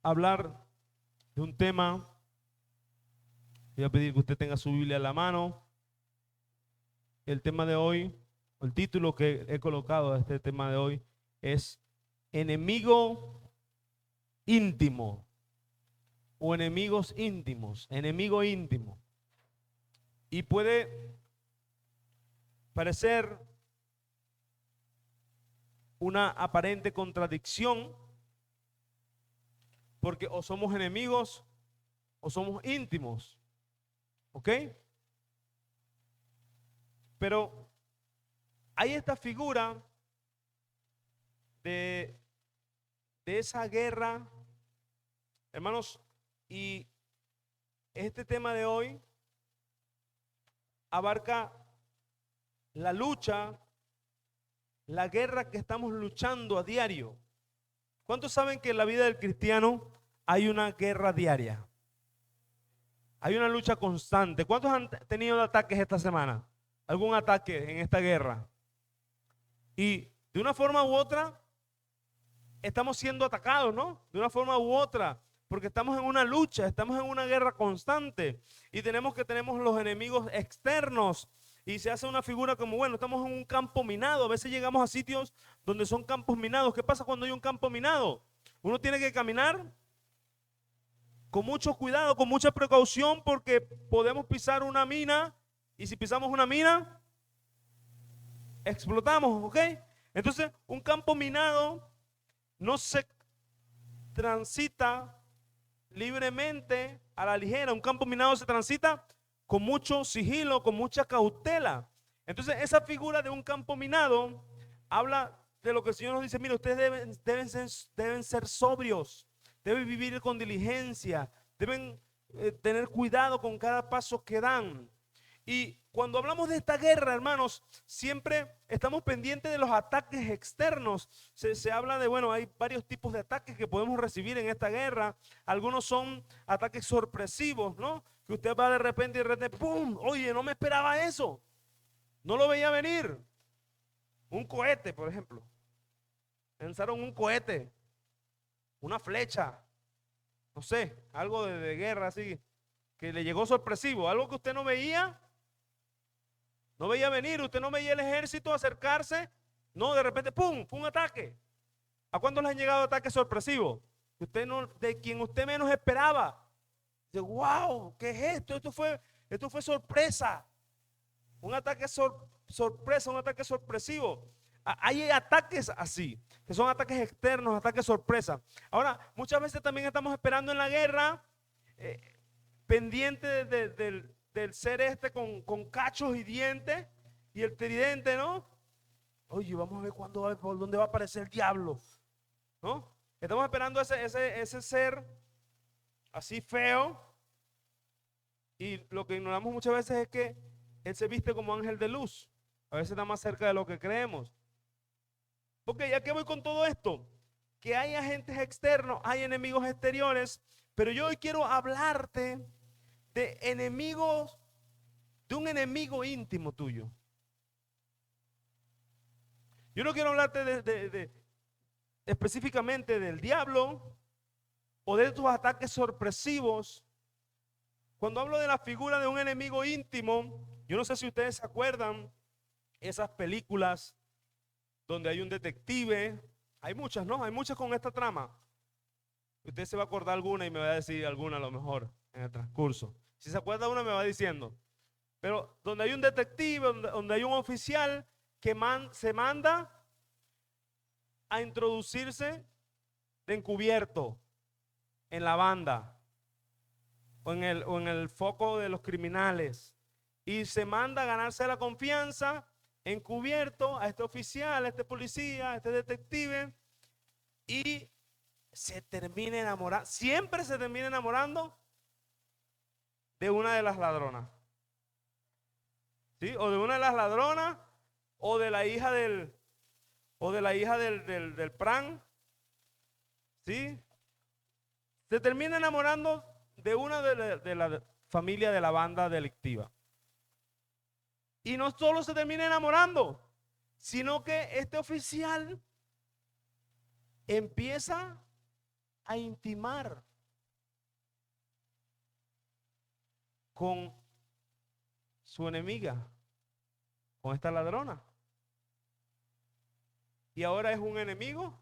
hablar de un tema. Voy a pedir que usted tenga su Biblia a la mano. El tema de hoy, o el título que he colocado a este tema de hoy es enemigo íntimo o enemigos íntimos, enemigo íntimo. Y puede parecer una aparente contradicción porque o somos enemigos o somos íntimos, ¿ok? Pero hay esta figura de, de esa guerra, hermanos, y este tema de hoy abarca la lucha, la guerra que estamos luchando a diario. ¿Cuántos saben que en la vida del cristiano hay una guerra diaria? Hay una lucha constante. ¿Cuántos han tenido ataques esta semana? ¿Algún ataque en esta guerra? Y de una forma u otra estamos siendo atacados, ¿no? De una forma u otra, porque estamos en una lucha, estamos en una guerra constante y tenemos los enemigos externos y se hace una figura como, bueno, estamos en un campo minado, a veces llegamos a sitios donde son campos minados. ¿Qué pasa cuando hay un campo minado? Uno tiene que caminar con mucho cuidado, con mucha precaución, porque podemos pisar una mina y si pisamos una mina, explotamos, ¿ok? Entonces, un campo minado no se transita libremente a la ligera. Un campo minado se transita con mucho sigilo, con mucha cautela. Entonces, esa figura de un campo minado habla de lo que el Señor nos dice: mire, ustedes deben ser sobrios, deben vivir con diligencia, deben tener cuidado con cada paso que dan. Y cuando hablamos de esta guerra, hermanos, siempre estamos pendientes de los ataques externos. Se habla de, bueno, hay varios tipos de ataques que podemos recibir en esta guerra. Algunos son ataques sorpresivos, ¿no? Que usted va de repente, ¡pum! Oye, no me esperaba eso. No lo veía venir. Un cohete, por ejemplo. Lanzaron un cohete, una flecha, no sé, algo de guerra así, que le llegó sorpresivo, algo que usted no veía venir, usted no veía el ejército acercarse, no, de repente, ¡pum!, fue un ataque. ¿A cuántos les han llegado ataques sorpresivos? Usted no, de quien usted menos esperaba. Dice, wow, ¿qué es esto? Esto fue sorpresa. Un ataque sorpresa, un ataque sorpresivo. Hay ataques así, que son ataques externos, ataques sorpresa. Ahora, muchas veces también estamos esperando en la guerra, eh, pendiente del ser este con cachos y dientes y el tridente, ¿no? Oye, vamos a ver por dónde va a aparecer el diablo, ¿no? Estamos esperando ese ser así feo y lo que ignoramos muchas veces es que él se viste como ángel de luz. A veces está más cerca de lo que creemos. Porque ya que voy con todo esto, que hay agentes externos, hay enemigos exteriores, pero yo hoy quiero hablarte de enemigos, de un enemigo íntimo tuyo. Yo no quiero hablarte específicamente del diablo o de tus ataques sorpresivos. Cuando hablo de la figura de un enemigo íntimo, yo no sé si ustedes se acuerdan esas películas donde hay un detective. Hay muchas, ¿no? Hay muchas con esta trama. Usted se va a acordar alguna y me va a decir alguna a lo mejor en el transcurso. Si se acuerda una me va diciendo. Pero donde hay un detective, donde hay un oficial que se manda a introducirse de encubierto en la banda o en el foco de los criminales y se manda a ganarse la confianza encubierto a este oficial, a este policía, a este detective y se termina enamorando, siempre se termina enamorando de una de las ladronas, ¿sí? O de una de las ladronas o de la hija del PRAN, ¿sí? Se termina enamorando de una de la familia de la banda delictiva. Y no solo se termina enamorando, sino que este oficial empieza a intimar con su enemiga, con esta ladrona. Y ahora es un enemigo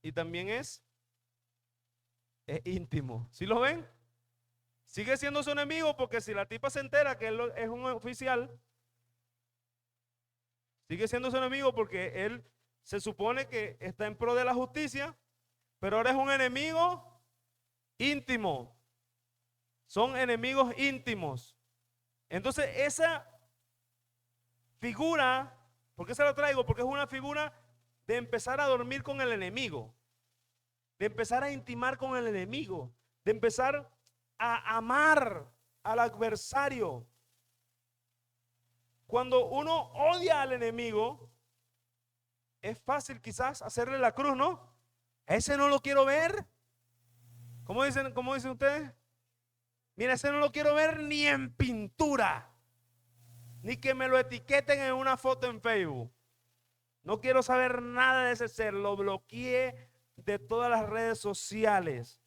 y también es íntimo. ¿Sí lo ven? Sigue siendo su enemigo porque si la tipa se entera que él es un oficial, sigue siendo su enemigo porque él se supone que está en pro de la justicia, pero ahora es un enemigo íntimo. Son enemigos íntimos. Entonces esa figura, ¿por qué se la traigo? Porque es una figura de empezar a dormir con el enemigo, de empezar a intimar con el enemigo, de empezar a amar al adversario. Cuando uno odia al enemigo, es fácil quizás hacerle la cruz, ¿no? Ese no lo quiero ver. ¿Cómo dicen ustedes? Mira, ese no lo quiero ver ni en pintura, ni que me lo etiqueten en una foto en Facebook. No quiero saber nada de ese ser, lo bloqueé de todas las redes sociales.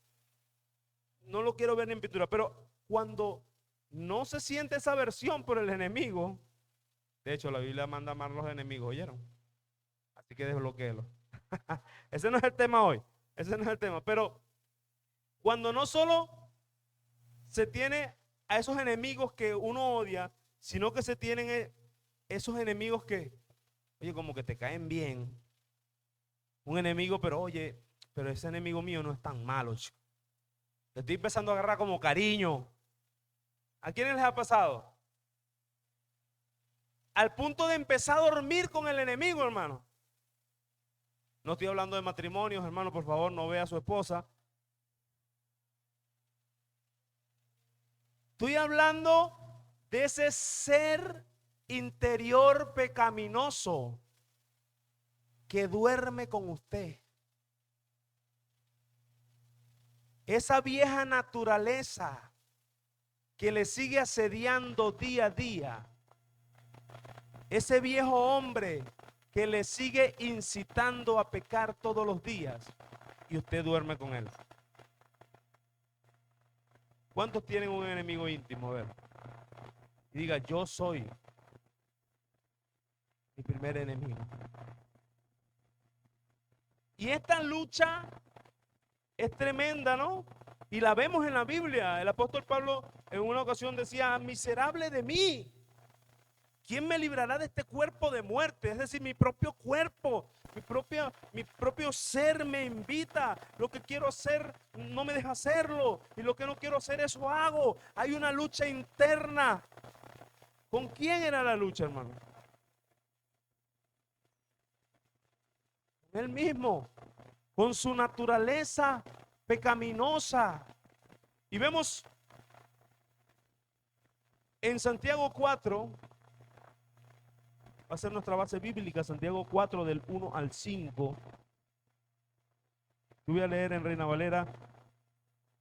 No lo quiero ver ni en pintura, pero cuando no se siente esa aversión por el enemigo, de hecho la Biblia manda amar a los enemigos, ¿oyeron? Así que desbloquéelo. Ese no es el tema hoy, ese no es el tema, pero cuando no solo se tiene a esos enemigos que uno odia, sino que se tienen esos enemigos que, oye, como que te caen bien. Un enemigo, pero oye, pero ese enemigo mío no es tan malo, chico. Le estoy empezando a agarrar como cariño. ¿A quiénes les ha pasado? Al punto de empezar a dormir con el enemigo, hermano. No estoy hablando de matrimonios, hermano, por favor, no vea a su esposa. Estoy hablando de ese ser interior pecaminoso que duerme con usted. Esa vieja naturaleza que le sigue asediando día a día. Ese viejo hombre que le sigue incitando a pecar todos los días y usted duerme con él. ¿Cuántos tienen un enemigo íntimo? A ver. Y diga, yo soy mi primer enemigo. Y esta lucha es tremenda, ¿no? Y la vemos en la Biblia. El apóstol Pablo en una ocasión decía, miserable de mí, ¿quién me librará de este cuerpo de muerte? Es decir, mi propio cuerpo, mi propio ser me invita. Lo que quiero hacer no me deja hacerlo. Y lo que no quiero hacer, eso hago. Hay una lucha interna. ¿Con quién era la lucha, hermano? Él mismo, con su naturaleza pecaminosa. Y vemos en Santiago 4, va a ser nuestra base bíblica, Santiago 4 del 1 al 5. Yo voy a leer en Reina Valera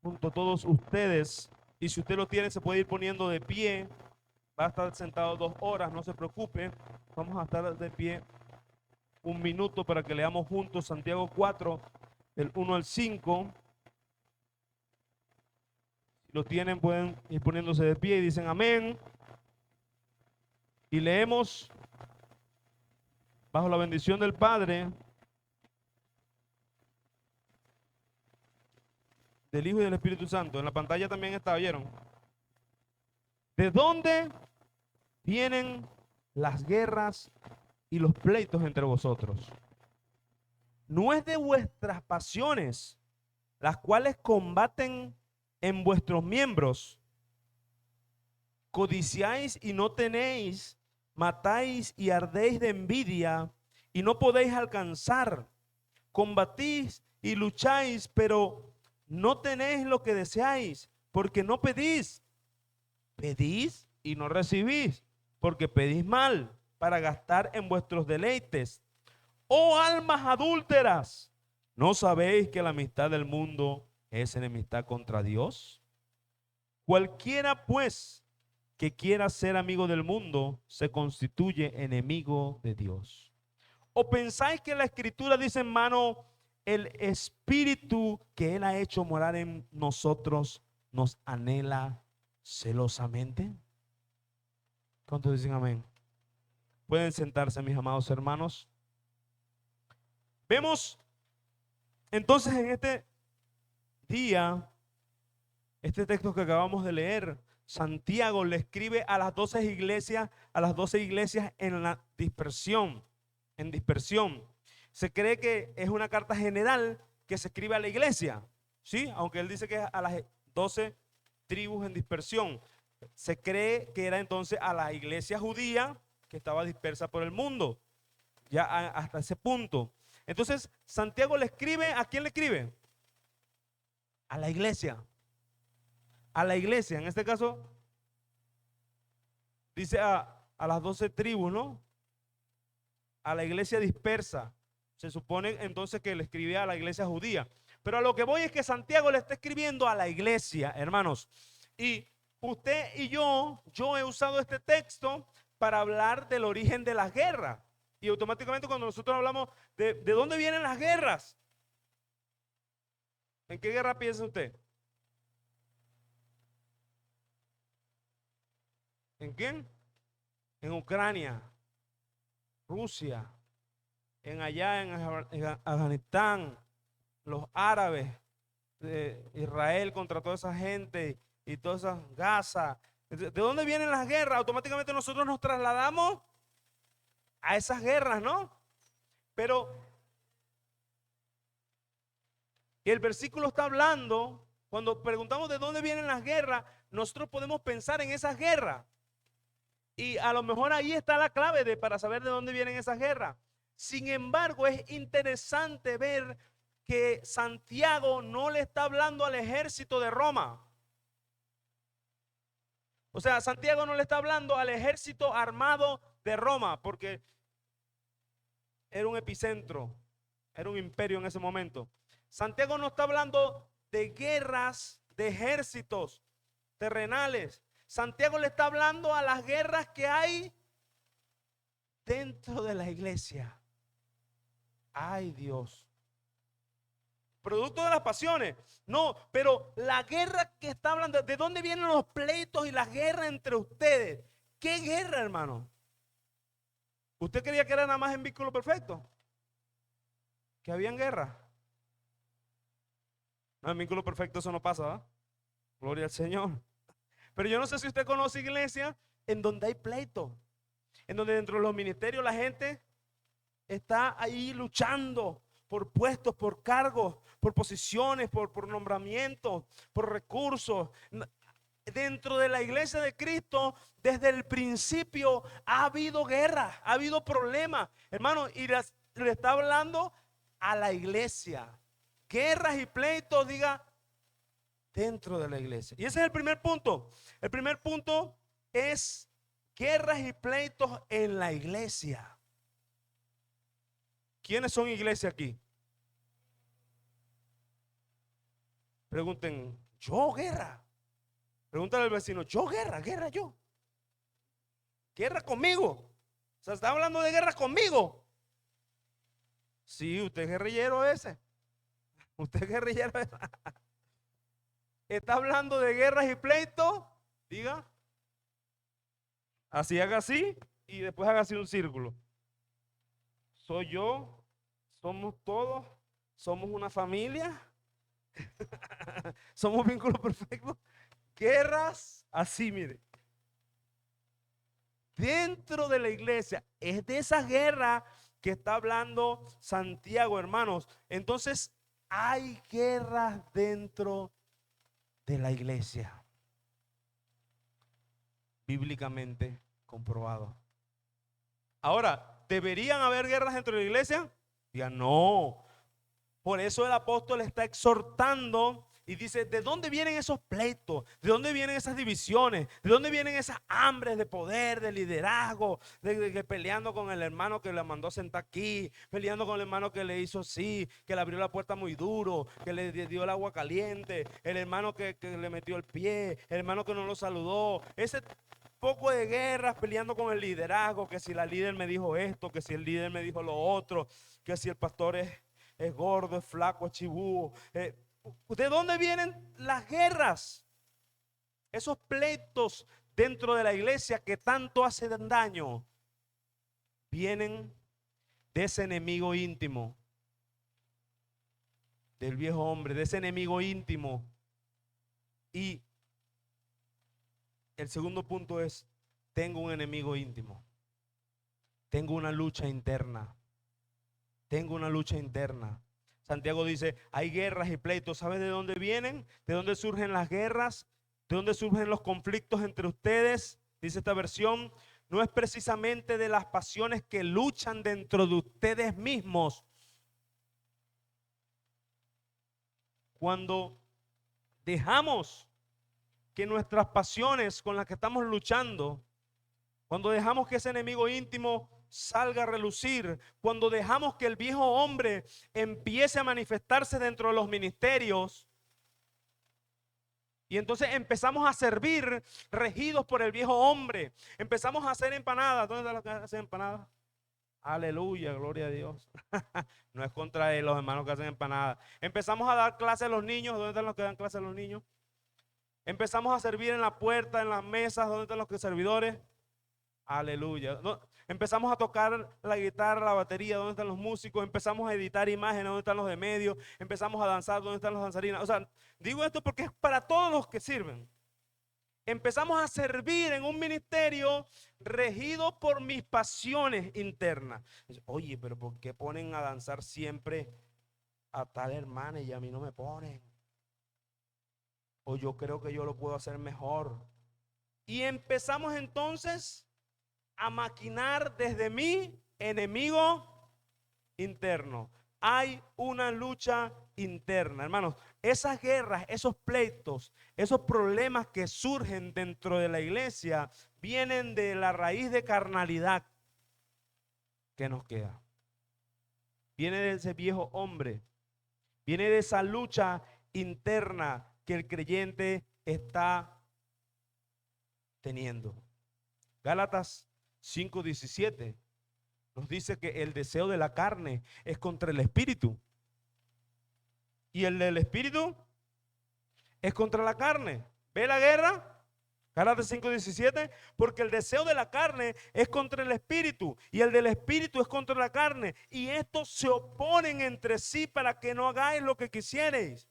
junto a todos ustedes. Y si usted lo tiene, se puede ir poniendo de pie. Va a estar sentado 2 horas, no se preocupe. Vamos a estar de pie un minuto para que leamos juntos Santiago 4, del 1 al 5. Si lo tienen, pueden ir poniéndose de pie y dicen amén. Y leemos bajo la bendición del Padre, del Hijo y del Espíritu Santo. En la pantalla también está, ¿oyeron? ¿De dónde vienen las guerras y los pleitos entre vosotros? ¿No es de vuestras pasiones las cuales combaten en vuestros miembros? Codiciáis y no tenéis, matáis y ardéis de envidia y no podéis alcanzar. Combatís y lucháis, pero no tenéis lo que deseáis, porque no pedís. Pedís y no recibís, porque pedís mal, para gastar en vuestros deleites. Oh almas adúlteras, ¿no sabéis que la amistad del mundo es enemistad contra Dios? Cualquiera pues que quiera ser amigo del mundo se constituye enemigo de Dios. ¿O pensáis que la Escritura dice en vano, el Espíritu que Él ha hecho morar en nosotros nos anhela celosamente. ¿Cuántos dicen amén? Pueden sentarse, mis amados hermanos. Vemos entonces en este día, este texto que acabamos de leer, Santiago le escribe a las 12 iglesias en la dispersión, en dispersión. Se cree que es una carta general que se escribe a la iglesia, ¿sí? Aunque él dice que es a las 12 tribus en dispersión. Se cree que era entonces a la iglesia judía que estaba dispersa por el mundo, ya hasta ese punto. Entonces, Santiago le escribe, ¿a quién le escribe? A la iglesia. A la iglesia, en este caso, dice a las 12 tribus, ¿no? A la iglesia dispersa. Se supone entonces que le escribía a la iglesia judía. Pero a lo que voy es que Santiago le está escribiendo a la iglesia, hermanos. Y usted y yo he usado este texto para hablar del origen de las guerras. Y automáticamente cuando nosotros hablamos de dónde vienen las guerras, ¿en qué guerra piensa usted? ¿En quién? En Ucrania, Rusia, allá en Afganistán, los árabes, Israel contra toda esa gente y toda esa Gaza. ¿De dónde vienen las guerras? Automáticamente nosotros nos trasladamos a esas guerras, ¿no? Pero el versículo está hablando, cuando preguntamos de dónde vienen las guerras, nosotros podemos pensar en esas guerras. Y a lo mejor ahí está la clave para saber de dónde vienen esas guerras. Sin embargo, es interesante ver que Santiago no le está hablando al ejército de Roma. O sea, Santiago no le está hablando al ejército armado de Roma, porque era un epicentro, era un imperio en ese momento. Santiago no está hablando de guerras de ejércitos terrenales. Santiago le está hablando a las guerras que hay dentro de la iglesia. Ay, Dios. Producto de las pasiones. No, pero la guerra que está hablando, ¿de dónde vienen los pleitos y las guerras entre ustedes? ¿Qué guerra, hermano? ¿Usted creía que era nada más en vínculo perfecto? ¿Que habían guerra? No, en vínculo perfecto eso no pasa, ¿verdad? Gloria al Señor. Pero yo no sé si usted conoce iglesias en donde hay pleito, en donde dentro de los ministerios la gente está ahí luchando por puestos, por cargos, por posiciones, por nombramientos, por recursos. Dentro de la iglesia de Cristo, desde el principio ha habido guerra, ha habido problemas, hermano, y le está hablando a la iglesia. Guerras y pleitos, diga, dentro de la iglesia. Y ese es el primer punto. El primer punto es guerras y pleitos en la iglesia. ¿Quiénes son iglesia aquí? Pregunten, ¿yo guerra? Pregúntale al vecino, ¿yo guerra? ¿Guerra yo? ¿Guerra conmigo? O sea, ¿está hablando de guerra conmigo? Sí, usted es guerrillero ese. Usted es guerrillero ese. Está hablando de guerras y pleitos. Diga. Así haga así y después haga así un círculo. Soy yo, somos todos, somos una familia, somos vínculos perfectos. Guerras, así mire. Dentro de la iglesia, es de esa guerra que está hablando Santiago, hermanos. Entonces, hay guerras dentro de la iglesia. Bíblicamente comprobado. Ahora, ¿deberían haber guerras dentro de la iglesia? Digan, no. Por eso el apóstol está exhortando y dice, ¿de dónde vienen esos pleitos? ¿De dónde vienen esas divisiones? ¿De dónde vienen esas hambres de poder, de liderazgo? De peleando con el hermano que le mandó a sentar aquí, peleando con el hermano que le hizo así, que le abrió la puerta muy duro, que le dio el agua caliente, el hermano que le metió el pie, el hermano que no lo saludó. Ese poco de guerras peleando con el liderazgo, que si la líder me dijo esto, que si el líder me dijo lo otro, que si el pastor es es gordo, es flaco, es chibúo. ¿De dónde vienen las guerras? Esos pleitos dentro de la iglesia que tanto hacen daño, vienen de ese enemigo íntimo, del viejo hombre, de ese enemigo íntimo. Y el segundo punto es, tengo un enemigo íntimo. Tengo una lucha interna. Tengo una lucha interna. Santiago dice, hay guerras y pleitos. ¿Sabes de dónde vienen? ¿De dónde surgen las guerras? ¿De dónde surgen los conflictos entre ustedes? Dice esta versión, no es precisamente de las pasiones que luchan dentro de ustedes mismos. Cuando dejamos que nuestras pasiones con las que estamos luchando, cuando dejamos que ese enemigo íntimo salga a relucir, cuando dejamos que el viejo hombre empiece a manifestarse dentro de los ministerios, y entonces empezamos a servir regidos por el viejo hombre, empezamos a hacer empanadas. ¿Dónde están los que hacen empanadas? Aleluya, gloria a Dios. No es contra los hermanos que hacen empanadas. Empezamos a dar clases a los niños. ¿Dónde están los que dan clases a los niños? Empezamos a servir en la puerta, en las mesas. ¿Dónde están los servidores? Aleluya. No, empezamos a tocar la guitarra, la batería. ¿Dónde están los músicos? Empezamos a editar imágenes. ¿Dónde están los de medio? Empezamos a danzar. ¿Dónde están los danzarinas? O sea, digo esto porque es para todos los que sirven. Empezamos a servir en un ministerio regido por mis pasiones internas. Oye, pero ¿por qué ponen a danzar siempre a tal hermana y a mí no me ponen? O yo creo que yo lo puedo hacer mejor. Y empezamos entonces a maquinar desde mi enemigo interno. Hay una lucha interna, hermanos. Esas guerras, esos pleitos, esos problemas que surgen dentro de la iglesia vienen de la raíz de carnalidad que nos queda. Viene de ese viejo hombre, viene de esa lucha interna que el creyente está teniendo. Gálatas 5:17 nos dice que el deseo de la carne es contra el espíritu y el del espíritu es contra la carne. ¿Ve la guerra? Gálatas 5:17, porque el deseo de la carne es contra el espíritu y el del espíritu es contra la carne, y estos se oponen entre sí para que no hagáis lo que quisierais.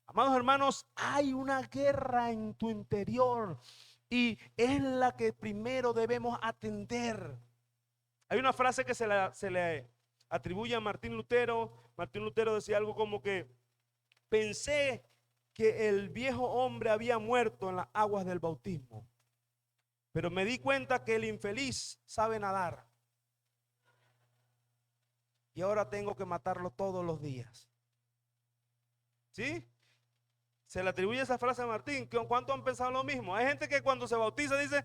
Amados hermanos, hay una guerra en tu interior y es la que primero debemos atender. Hay una frase que se le atribuye a Martín Lutero. Martín Lutero decía algo como que pensé que el viejo hombre había muerto en las aguas del bautismo, pero me di cuenta que el infeliz sabe nadar y ahora tengo que matarlo todos los días. ¿Sí? Se le atribuye esa frase a Martín. ¿Cuántos han pensado lo mismo? Hay gente que cuando se bautiza dice,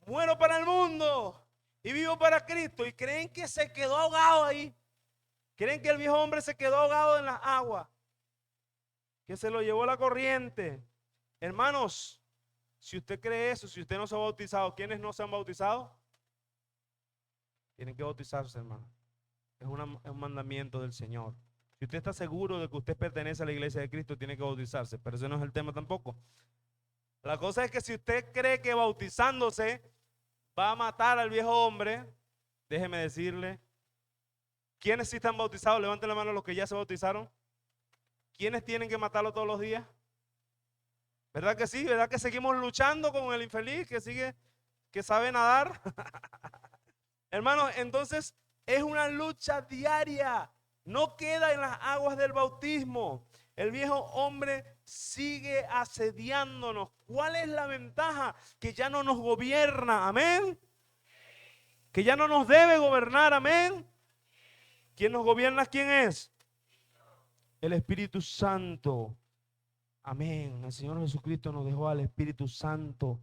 muero para el mundo y vivo para Cristo, y creen que se quedó ahogado ahí. Creen que el viejo hombre se quedó ahogado en las aguas, que se lo llevó la corriente. Hermanos, si usted cree eso, si usted no se ha bautizado, ¿quiénes no se han bautizado? Tienen que bautizarse, hermano. Es un mandamiento del Señor. Si usted está seguro de que usted pertenece a la iglesia de Cristo, tiene que bautizarse, pero ese no es el tema tampoco. La cosa es que si usted cree que bautizándose va a matar al viejo hombre, déjeme decirle, ¿quiénes sí están bautizados? Levanten la mano los que ya se bautizaron. ¿Quiénes tienen que matarlo todos los días? ¿Verdad que sí? ¿Verdad que seguimos luchando con el infeliz que sabe nadar? Hermanos, entonces es una lucha diaria. No queda en las aguas del bautismo. El viejo hombre sigue asediándonos. ¿Cuál es la ventaja? Que ya no nos gobierna. Amén. Que ya no nos debe gobernar. Amén. ¿Quién nos gobierna? ¿Quién es? El Espíritu Santo. Amén. El Señor Jesucristo nos dejó al Espíritu Santo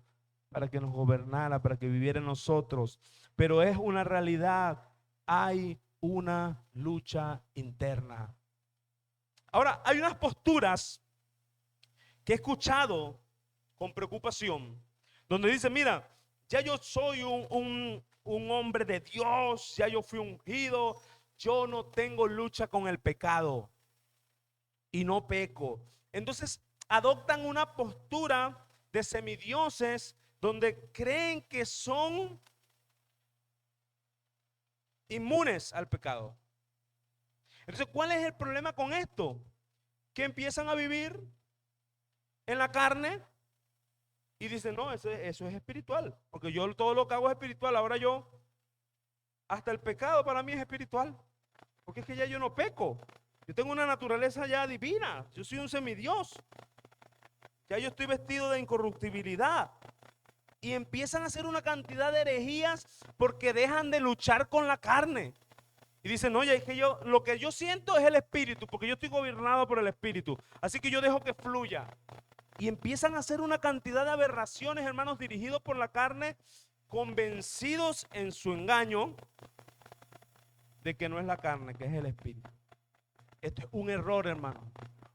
para que nos gobernara, para que viviera en nosotros. Pero es una realidad. Hay una lucha interna. Ahora, hay unas posturas que he escuchado con preocupación, donde dice, mira, ya yo soy un hombre de Dios, ya yo fui ungido, yo no tengo lucha con el pecado y no peco. Entonces adoptan una postura de semidioses donde creen que son inmunes al pecado. Entonces, ¿cuál es el problema con esto? Que empiezan a vivir en la carne y dicen, no, eso es espiritual, porque yo todo lo que hago es espiritual. Ahora yo, hasta el pecado para mí es espiritual, porque es que ya yo no peco. Yo tengo una naturaleza ya divina, yo soy un semidios. Ya yo estoy vestido de incorruptibilidad. Y empiezan a hacer una cantidad de herejías porque dejan de luchar con la carne. Y dicen, oye, es que lo que yo siento es el espíritu, porque yo estoy gobernado por el espíritu. Así que yo dejo que fluya. Y empiezan a hacer una cantidad de aberraciones, hermanos, dirigidos por la carne, convencidos en su engaño de que no es la carne, que es el espíritu. Esto es un error, hermano.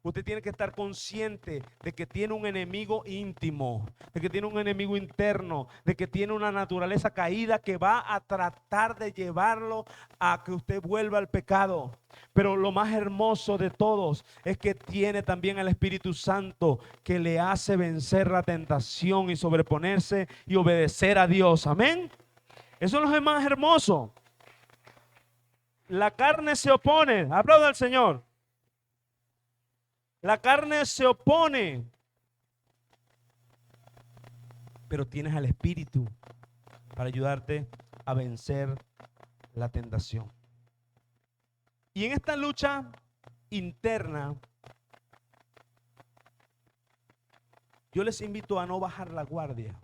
Usted tiene que estar consciente de que tiene un enemigo íntimo, de que tiene un enemigo interno, de que tiene una naturaleza caída que va a tratar de llevarlo a que usted vuelva al pecado. Pero lo más hermoso de todos es que tiene también el Espíritu Santo que le hace vencer la tentación y sobreponerse y obedecer a Dios. Amén. Eso es lo más hermoso. La carne se opone. Aplauda al Señor. La carne se opone, pero tienes al Espíritu para ayudarte a vencer la tentación. Y en esta lucha interna, yo les invito a no bajar la guardia,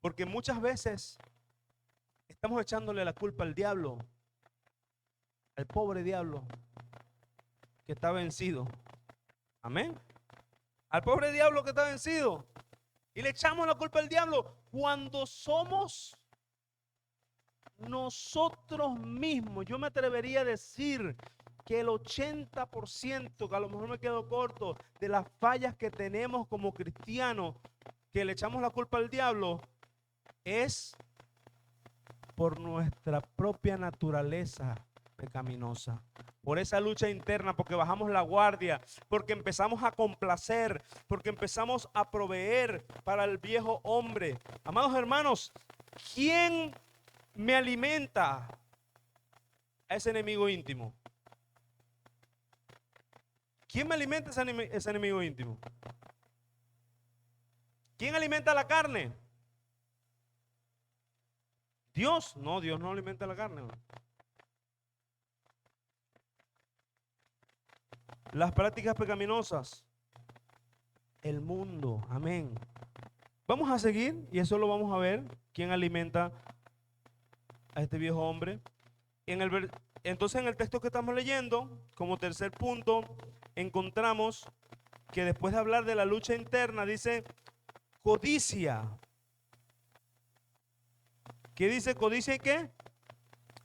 porque muchas veces estamos echándole la culpa al diablo, al pobre diablo que está vencido. Amén. Al pobre diablo que está vencido. Y le echamos la culpa al diablo cuando somos nosotros mismos. Yo me atrevería a decir que el 80%, que a lo mejor me quedo corto, de las fallas que tenemos como cristianos, que le echamos la culpa al diablo, es por nuestra propia naturaleza pecaminosa, por esa lucha interna, porque bajamos la guardia, porque empezamos a complacer, porque empezamos a proveer para el viejo hombre. Amados hermanos, ¿quién me alimenta a ese enemigo íntimo? ¿Quién me alimenta a ese enemigo íntimo? ¿Quién alimenta la carne? Dios. No, Dios no alimenta la carne. Las prácticas pecaminosas, el mundo. Amén. Vamos a seguir y eso lo vamos a ver. ¿Quién alimenta a este viejo hombre? Entonces en el texto que estamos leyendo, como tercer punto, encontramos que después de hablar de la lucha interna, dice codicia. ¿Qué dice codicia y qué?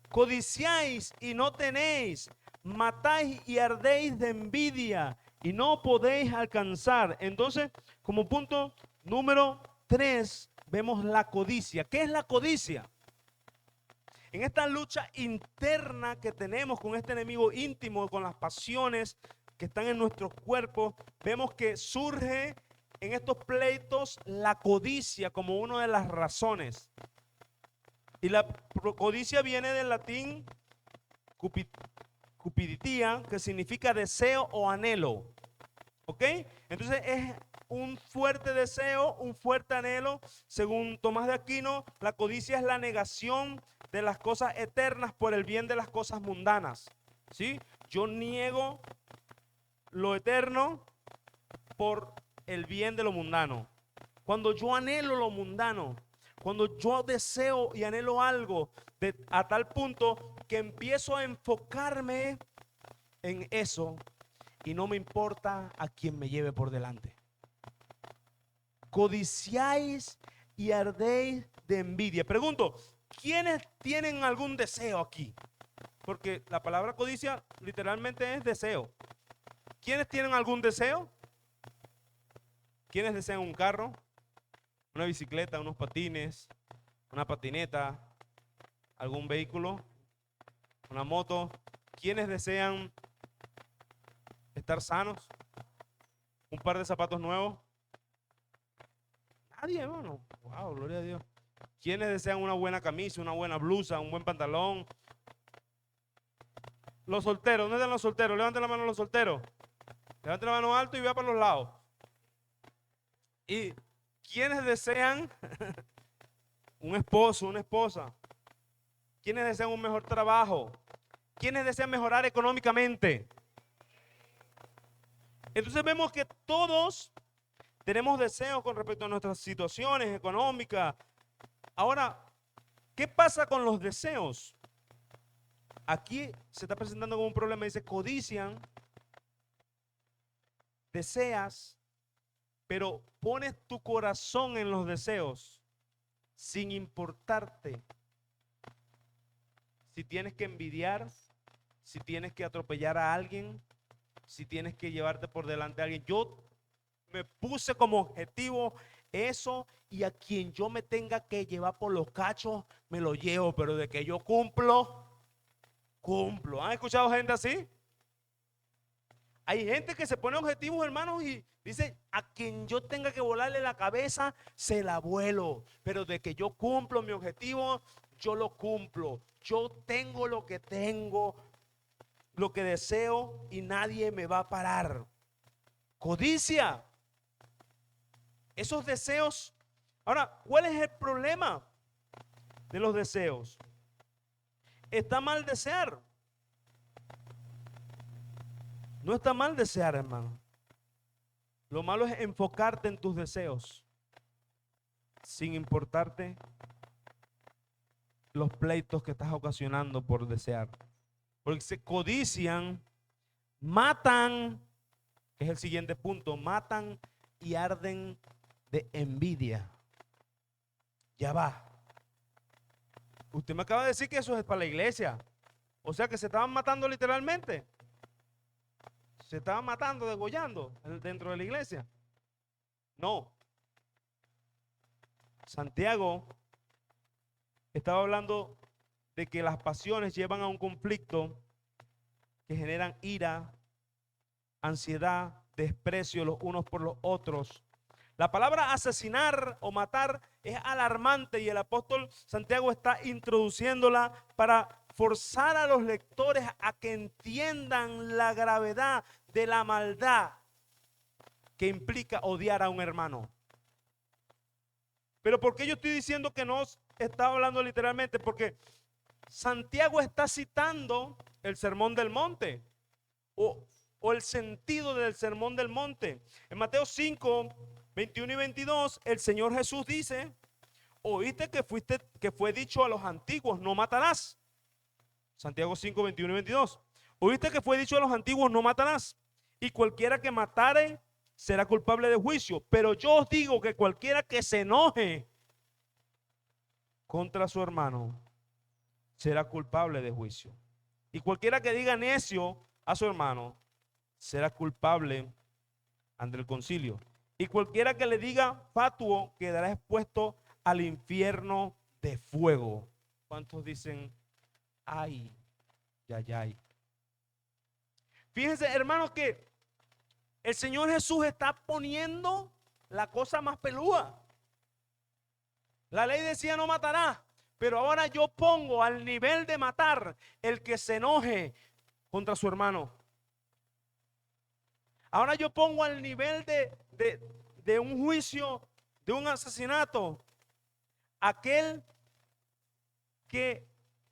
Codiciáis y no tenéis, matáis y ardéis de envidia y no podéis alcanzar. Entonces, como punto número 3, vemos la codicia. ¿Qué es la codicia? En esta lucha interna que tenemos con este enemigo íntimo, con las pasiones que están en nuestros cuerpos, vemos que surge en estos pleitos la codicia como una de las razones. Y la codicia viene del latín cupiditia, que significa deseo o anhelo. ¿Ok? Entonces es un fuerte deseo, un fuerte anhelo. Según Tomás de Aquino, la codicia es la negación de las cosas eternas por el bien de las cosas mundanas. ¿Sí? Yo niego lo eterno por el bien de lo mundano. Cuando yo anhelo lo mundano, cuando yo deseo y anhelo algo a tal punto que empiezo a enfocarme en eso y no me importa a quien me lleve por delante. Codiciáis y ardéis de envidia. Pregunto, ¿quiénes tienen algún deseo aquí? Porque la palabra codicia literalmente es deseo. ¿Quiénes tienen algún deseo? ¿Quiénes desean un carro? Una bicicleta, unos patines, una patineta, algún vehículo. una moto. ¿Quiénes desean estar sanos? ¿Un par de zapatos nuevos? Nadie, hermano. Wow, gloria a Dios. ¿Quiénes desean una buena camisa, una buena blusa, un buen pantalón? Los solteros, ¿dónde están los solteros? Levanten la mano los solteros. Levanten la mano alto y vea para los lados. ¿Y quiénes desean un esposo, una esposa? ¿Quiénes desean un mejor trabajo? ¿Quiénes desean mejorar económicamente? Entonces vemos que todos tenemos deseos con respecto a nuestras situaciones económicas. Ahora, ¿qué pasa con los deseos? Aquí se está presentando como un problema. Dice, codician, deseas, pero pones tu corazón en los deseos sin importarte si tienes que envidiar, si tienes que atropellar a alguien, si tienes que llevarte por delante a alguien. Yo me puse como objetivo eso, y a quien yo me tenga que llevar por los cachos, me lo llevo, pero de que yo cumplo, cumplo. ¿Han escuchado gente así? Hay gente que se pone objetivos, hermanos, y dice, a quien yo tenga que volarle la cabeza, se la vuelo, pero de que yo cumplo mi objetivo, yo lo cumplo. Yo tengo lo que tengo, lo que deseo, y nadie me va a parar. Codicia. Esos deseos. Ahora, ¿cuál es el problema de los deseos? Está mal desear. No está mal desear, hermano. Lo malo es enfocarte en tus deseos sin importarte los pleitos que estás ocasionando por desear. Porque se codician, matan, que es el siguiente punto, matan y arden de envidia. Ya va. Usted me acaba de decir que eso es para la iglesia. O sea que se estaban matando literalmente. Se estaban matando, degollando dentro de la iglesia. No. Santiago estaba hablando de que las pasiones llevan a un conflicto que generan ira, ansiedad, desprecio los unos por los otros. La palabra asesinar o matar es alarmante, y el apóstol Santiago está introduciéndola para forzar a los lectores a que entiendan la gravedad de la maldad que implica odiar a un hermano. Pero ¿por qué yo estoy diciendo que no está hablando literalmente? Porque Santiago está citando el Sermón del Monte o el sentido del Sermón del Monte. En Mateo 5, 21 y 22, el Señor Jesús dice: oíste que fue dicho a los antiguos, no matarás. Santiago 5, 21 y 22. Oíste que fue dicho a los antiguos, no matarás. Y cualquiera que matare será culpable de juicio. Pero yo os digo que cualquiera que se enoje contra su hermano será culpable de juicio. Y cualquiera que diga necio a su hermano será culpable ante el concilio. Y cualquiera que le diga fatuo quedará expuesto al infierno de fuego. ¿Cuántos dicen ay, ay, ay? Fíjense, hermanos, que el Señor Jesús está poniendo la cosa más pelúa. La ley decía no matarás, pero ahora yo pongo al nivel de matar el que se enoje contra su hermano. Ahora yo pongo al nivel de un juicio, de un asesinato, aquel que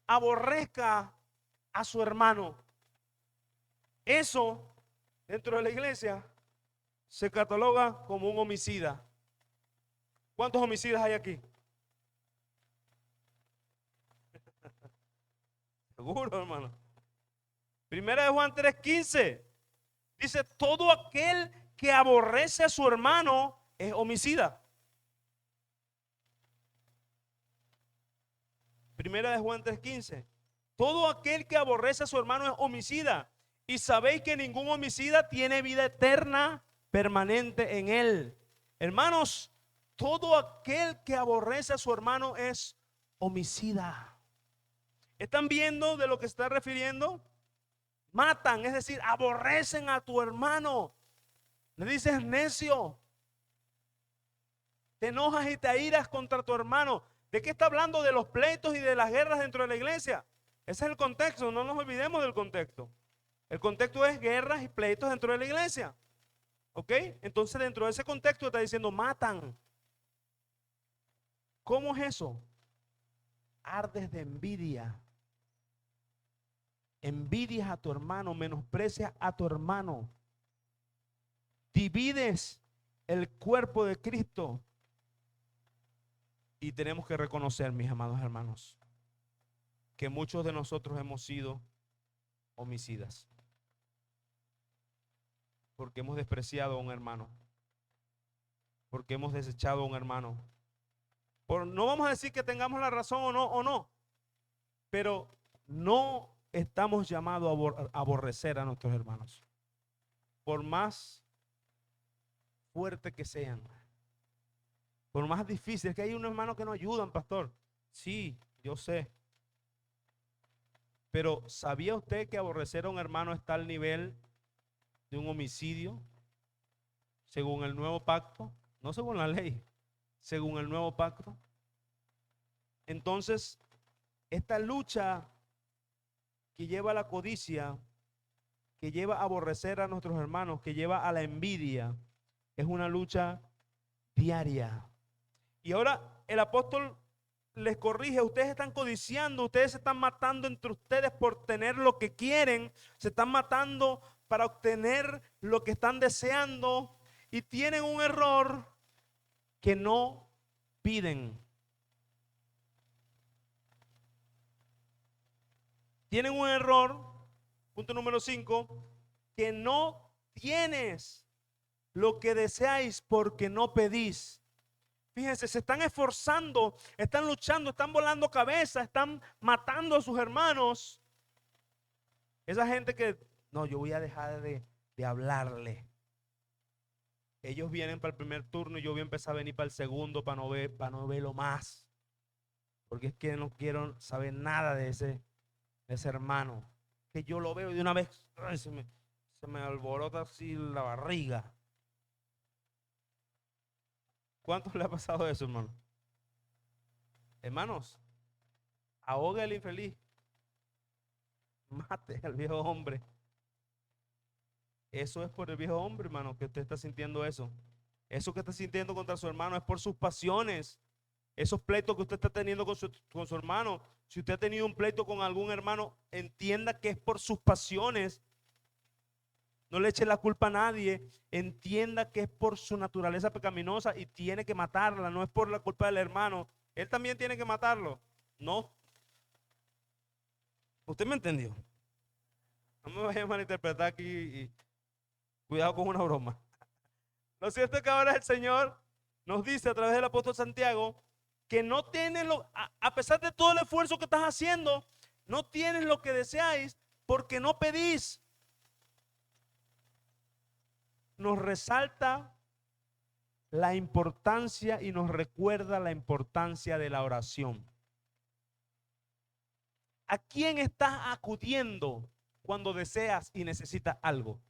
aborrezca a su hermano. Eso dentro de la iglesia se cataloga como un homicida. ¿Cuántos homicidas hay aquí? Seguro, hermano. Primera de Juan 3:15 dice: todo aquel que aborrece a su hermano es homicida. Primera de Juan 3:15. Todo aquel que aborrece a su hermano es homicida. Y sabéis que ningún homicida tiene vida eterna permanente en él. Hermanos, todo aquel que aborrece a su hermano es homicida. ¿Están viendo de lo que se está refiriendo? Matan, es decir, aborrecen a tu hermano. Le dices necio. Te enojas y te airas contra tu hermano. ¿De qué está hablando? De los pleitos y de las guerras dentro de la iglesia. Ese es el contexto, no nos olvidemos del contexto. El contexto es guerras y pleitos dentro de la iglesia. ¿Ok? Entonces dentro de ese contexto está diciendo matan. ¿Cómo es eso? Ardes de envidia. Envidias a tu hermano, menosprecias a tu hermano. Divides el cuerpo de Cristo. Y tenemos que reconocer, mis amados hermanos, que muchos de nosotros hemos sido homicidas. Porque hemos despreciado a un hermano. Porque hemos desechado a un hermano. No vamos a decir que tengamos la razón o no. Pero no estamos llamados a aborrecer a nuestros hermanos. Por más fuerte que sean. Por más difícil, que hay unos hermanos que no ayudan, pastor. Sí, yo sé. Pero ¿sabía usted que aborrecer a un hermano está al nivel de un homicidio? Según el nuevo pacto, no según la ley, según el nuevo pacto. Entonces, esta lucha que lleva a la codicia, que lleva a aborrecer a nuestros hermanos, que lleva a la envidia, es una lucha diaria. Y ahora el apóstol les corrige, ustedes están codiciando, ustedes se están matando entre ustedes por tener lo que quieren, se están matando para obtener lo que están deseando y tienen un error que no piden. Tienen un error, punto número 5, que no tienes lo que deseáis porque no pedís. Fíjense, se están esforzando, están luchando, están volando cabeza, están matando a sus hermanos. Esa gente que, no, yo voy a dejar de hablarle. Ellos vienen para el primer turno y yo voy a empezar a venir para el segundo para no verlo más. Porque es que no quiero saber nada de ese hermano. Que yo lo veo y de una vez ay, se me alborota así la barriga. ¿Cuántos le ha pasado eso, hermano? Hermanos, ahoga al infeliz. Mate al viejo hombre. Eso es por el viejo hombre, hermano, que usted está sintiendo eso. Eso que está sintiendo contra su hermano es por sus pasiones. Esos pleitos que usted está teniendo con su hermano. Si usted ha tenido un pleito con algún hermano, entienda que es por sus pasiones. No le eche la culpa a nadie. Entienda que es por su naturaleza pecaminosa y tiene que matarla. No es por la culpa del hermano. Él también tiene que matarlo. No. ¿Usted me entendió? No me vaya a malinterpretar aquí y cuidado con una broma. Lo cierto es que ahora el Señor nos dice a través del apóstol Santiago que no tienes a pesar de todo el esfuerzo que estás haciendo, no tienes lo que deseáis porque no pedís. Nos resalta la importancia y nos recuerda la importancia de la oración. ¿A quién estás acudiendo cuando deseas y necesitas algo?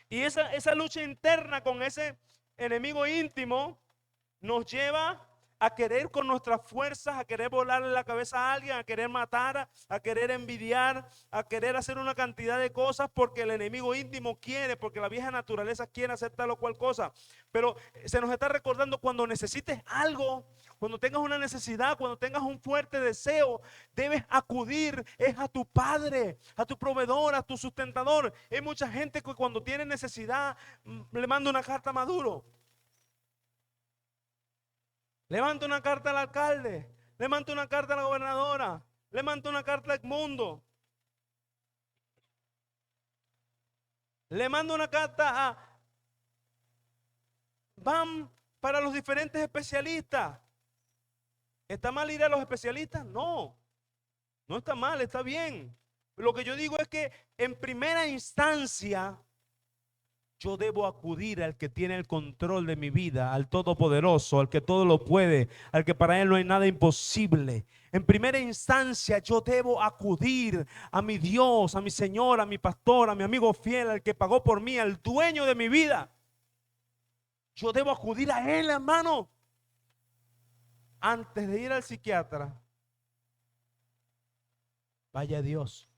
Y esa lucha interna con ese enemigo íntimo nos lleva a querer con nuestras fuerzas, a querer volarle la cabeza a alguien, a querer matar, a querer envidiar, a querer hacer una cantidad de cosas porque el enemigo íntimo quiere, porque la vieja naturaleza quiere hacer tal o cual cosa. Pero se nos está recordando cuando necesites algo, cuando tengas una necesidad, cuando tengas un fuerte deseo, debes acudir, es a tu Padre, a tu proveedor, a tu sustentador. Hay mucha gente que cuando tiene necesidad le manda una carta a Maduro. Le manda una carta al alcalde, le manda una carta a la gobernadora, le manda una carta a Edmundo, le manda una carta a van para los diferentes especialistas. ¿Está mal ir a los especialistas? No, no está mal, está bien. Lo que yo digo es que en primera instancia yo debo acudir al que tiene el control de mi vida, al Todopoderoso, al que todo lo puede, al que para Él no hay nada imposible. En primera instancia, yo debo acudir a mi Dios, a mi Señor, a mi pastor, a mi amigo fiel, al que pagó por mí, al dueño de mi vida. Yo debo acudir a Él, hermano. Antes de ir al psiquiatra, vaya a Dios.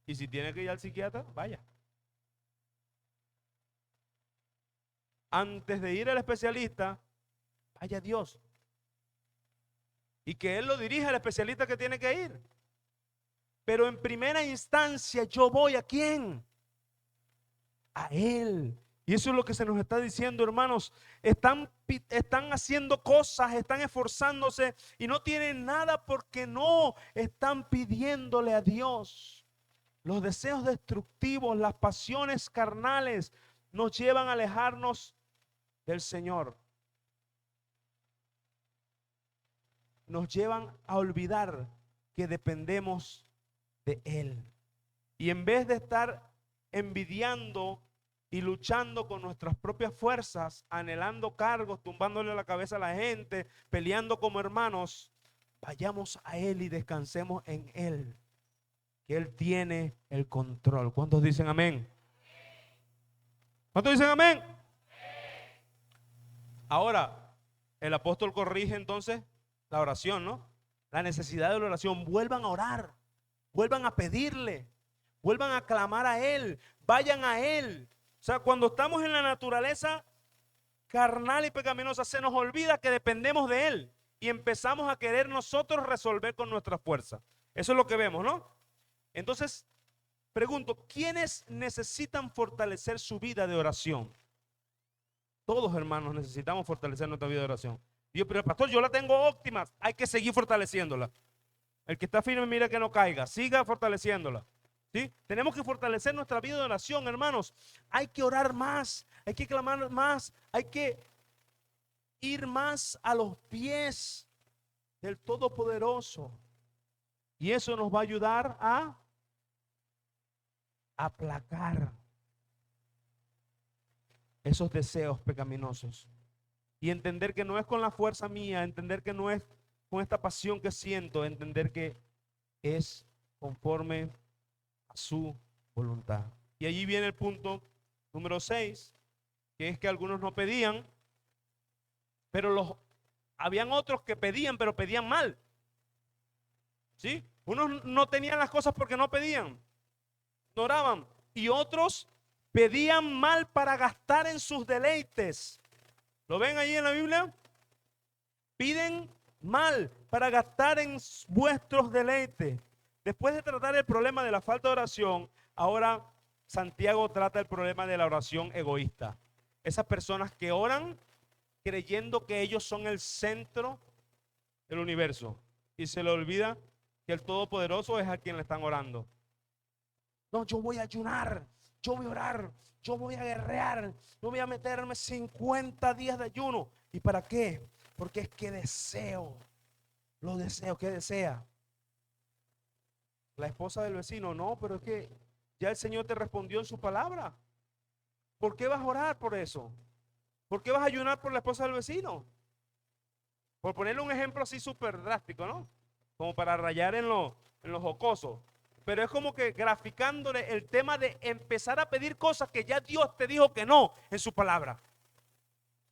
Y si tiene que ir al psiquiatra, vaya. Antes de ir al especialista, vaya a Dios. Y que Él lo dirija al especialista que tiene que ir. Pero en primera instancia, yo voy ¿a quién? A Él. Y eso es lo que se nos está diciendo, hermanos. Están haciendo cosas, están esforzándose y no tienen nada porque no están pidiéndole a Dios. Los deseos destructivos, las pasiones carnales nos llevan a alejarnos del Señor. Nos llevan a olvidar que dependemos de Él. Y en vez de estar envidiando y luchando con nuestras propias fuerzas, anhelando cargos, tumbándole la cabeza a la gente, peleando como hermanos, vayamos a Él y descansemos en Él, que Él tiene el control. ¿Cuántos dicen amén? ¿Cuántos dicen amén? Ahora, el apóstol corrige entonces la oración, ¿no? La necesidad de la oración. Vuelvan a orar, vuelvan a pedirle, vuelvan a clamar a Él, vayan a Él. O sea, cuando estamos en la naturaleza carnal y pecaminosa, se nos olvida que dependemos de Él y empezamos a querer nosotros resolver con nuestra fuerza. Eso es lo que vemos, ¿no? Entonces, pregunto, ¿quiénes necesitan fortalecer su vida de oración? Todos, hermanos, necesitamos fortalecer nuestra vida de oración. Dios, pero pastor, yo la tengo óptima, hay que seguir fortaleciéndola. El que está firme, mira que no caiga, siga fortaleciéndola. ¿Sí? Tenemos que fortalecer nuestra vida de oración, hermanos. Hay que orar más, hay que clamar más, hay que ir más a los pies del Todopoderoso. Y eso nos va a ayudar a aplacar esos deseos pecaminosos. Y entender que no es con la fuerza mía, entender que no es con esta pasión que siento, entender que es conforme a su voluntad. Y allí viene el punto número 6, que es que algunos no pedían, pero habían otros que pedían, pero pedían mal. ¿Sí? Unos no tenían las cosas porque no pedían, no oraban, y otros pedían mal para gastar en sus deleites. ¿Lo ven allí en la Biblia? Piden mal para gastar en vuestros deleites. Después de tratar el problema de la falta de oración, ahora Santiago trata el problema de la oración egoísta. Esas personas que oran creyendo que ellos son el centro del universo y se le olvida que el Todopoderoso es a quien le están orando. No, yo voy a ayunar, yo voy a orar, yo voy a guerrear, yo voy a meterme 50 días de ayuno. ¿Y para qué? Porque es que deseo, lo deseo. ¿Qué desea? La esposa del vecino. No, pero es que ya el Señor te respondió en su palabra. ¿Por qué vas a orar por eso? ¿Por qué vas a ayunar por la esposa del vecino? Por ponerle un ejemplo así súper drástico, ¿no? Como para rayar en lo jocoso. Pero es como que graficándole el tema de empezar a pedir cosas que ya Dios te dijo que no en su palabra.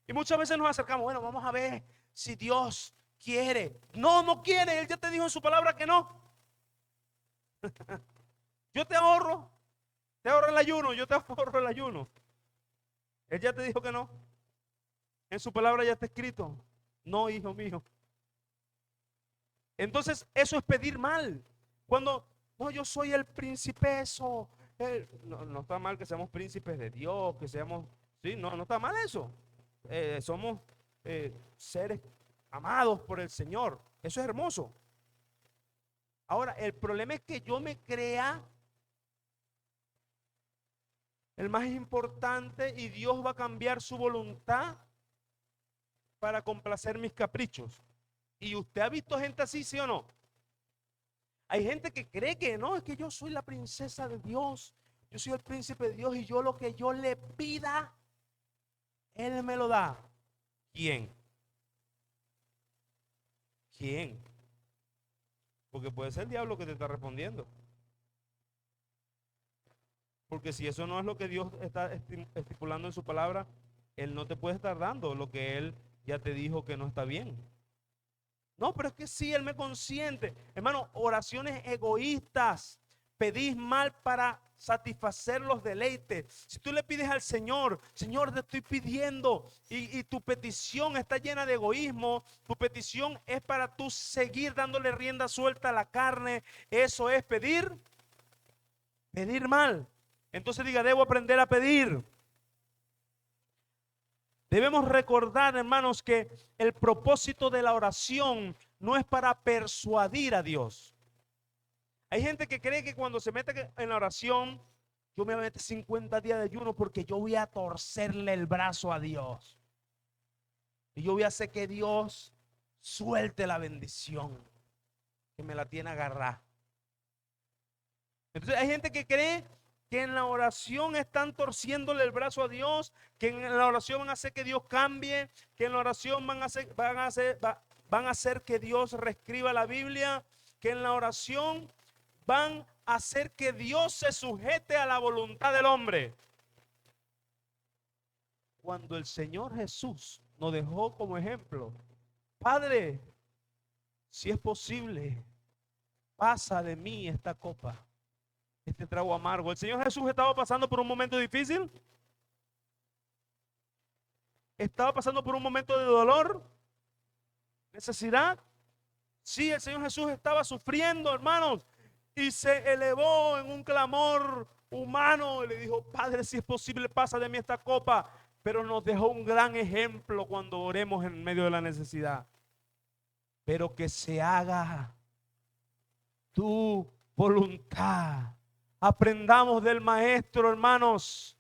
Y muchas veces nos acercamos, bueno, vamos a ver si Dios quiere. No, no quiere, Él ya te dijo en su palabra que no. Yo te ahorro el ayuno, yo te ahorro el ayuno. Él ya te dijo que no. En su palabra ya está escrito, no, hijo mío. Entonces eso es pedir mal. Cuando, no, yo soy el principeso. No está mal que seamos príncipes de Dios, que seamos, sí, no está mal eso. Somos seres amados por el Señor. Eso es hermoso. Ahora, el problema es que yo me crea el más importante y Dios va a cambiar su voluntad para complacer mis caprichos. ¿Y usted ha visto gente así, sí o no? Hay gente que cree que no, es que yo soy la princesa de Dios, Yo soy el príncipe de Dios y yo lo que yo le pida, Él me lo da. ¿Quién? ¿Quién? Porque puede ser el diablo que te está respondiendo. Porque si eso no es lo que Dios está estipulando en su palabra, Él no te puede estar dando lo que Él ya te dijo que no está bien. No, pero es que sí, Él me consiente. Hermano, oraciones egoístas. Pedís mal para satisfacer los deleites. Si tú le pides al Señor, Señor, te estoy pidiendo, y tu petición está llena de egoísmo, tu petición es para tú seguir dándole rienda suelta a la carne, eso es pedir mal. Entonces diga, debo aprender a pedir. Debemos recordar, hermanos, que el propósito de la oración no es para persuadir a Dios. Hay gente que cree que cuando se mete en la oración, yo me voy a meter 50 días de ayuno porque yo voy a torcerle el brazo a Dios. Y yo voy a hacer que Dios suelte la bendición que me la tiene agarrada. Entonces hay gente que cree que en la oración están torciéndole el brazo a Dios, que en la oración van a hacer que Dios cambie, que en la oración van a hacer que Dios reescriba la Biblia, que en la oración van a hacer que Dios se sujete a la voluntad del hombre. Cuando el Señor Jesús nos dejó como ejemplo, Padre, si es posible, pasa de mí esta copa, este trago amargo. ¿El Señor Jesús estaba pasando por un momento difícil? ¿Estaba pasando por un momento de dolor? ¿Necesidad? Sí, el Señor Jesús estaba sufriendo, hermanos, y se elevó en un clamor humano y le dijo, Padre, si es posible, pasa de mí esta copa. Pero nos dejó un gran ejemplo cuando oremos en medio de la necesidad. Pero que se haga tu voluntad. Aprendamos del maestro, hermanos.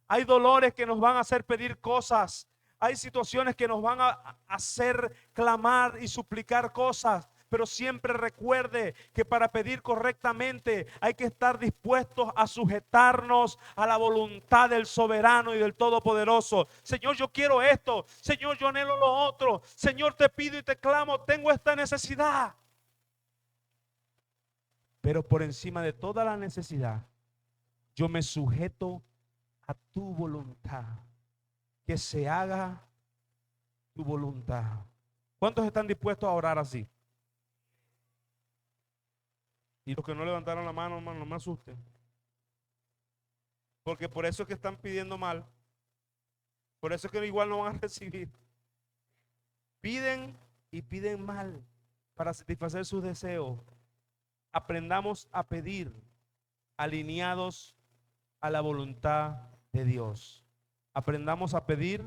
Hay dolores que nos van a hacer pedir cosas. Hay situaciones que nos van a hacer clamar y suplicar cosas. Pero siempre recuerde que para pedir correctamente hay que estar dispuestos a sujetarnos a la voluntad del soberano y del todopoderoso. Señor, yo quiero esto. Señor, yo anhelo lo otro. Señor, te pido y te clamo, tengo esta necesidad. Pero por encima de toda la necesidad, yo me sujeto a tu voluntad. Que se haga tu voluntad. ¿Cuántos están dispuestos a orar así? Y los que no levantaron la mano, hermano, no me asusten. Porque por eso es que están pidiendo mal. Por eso es que igual no van a recibir. Piden y piden mal para satisfacer sus deseos. Aprendamos a pedir alineados a la voluntad de Dios. Aprendamos a pedir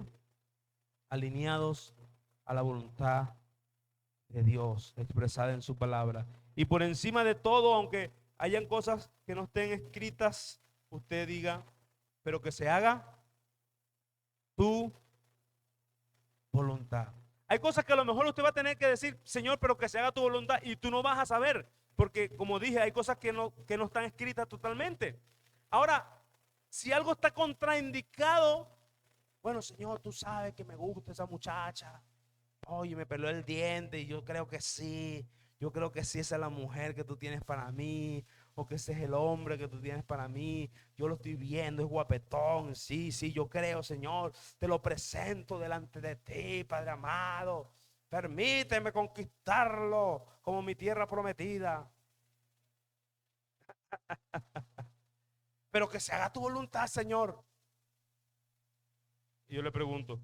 alineados a la voluntad de Dios expresada en su palabra. Y por encima de todo, aunque hayan cosas que no estén escritas, usted diga, pero que se haga tu voluntad. Hay cosas que a lo mejor usted va a tener que decir, Señor, pero que se haga tu voluntad, y tú no vas a saber, porque como dije, hay cosas que no están escritas totalmente. Ahora, si algo está contraindicado, bueno, Señor, tú sabes que me gusta esa muchacha. Oye, me peló el diente y yo creo que sí. Yo creo que sí, esa es la mujer que tú tienes para mí. O que ese es el hombre que tú tienes para mí. Yo lo estoy viendo, es guapetón. Sí, sí, yo creo, Señor. Te lo presento delante de ti, Padre amado. Permíteme conquistarlo como mi tierra prometida. Pero que se haga tu voluntad, Señor. Y yo le pregunto,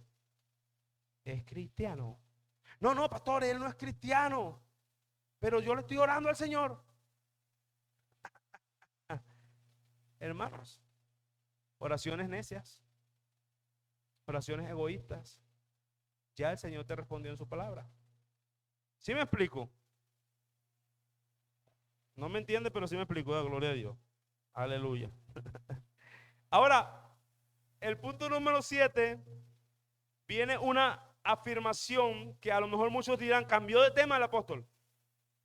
¿es cristiano? No, no, pastor, él no es cristiano. Pero yo le estoy orando al Señor. Hermanos, oraciones necias, oraciones egoístas. Ya el Señor te respondió en su palabra. ¿Sí me explico? No me entiende, pero sí me explico. Gloria a Dios. Aleluya. Ahora, el punto número 7 viene una afirmación que a lo mejor muchos dirán, cambió de tema el apóstol.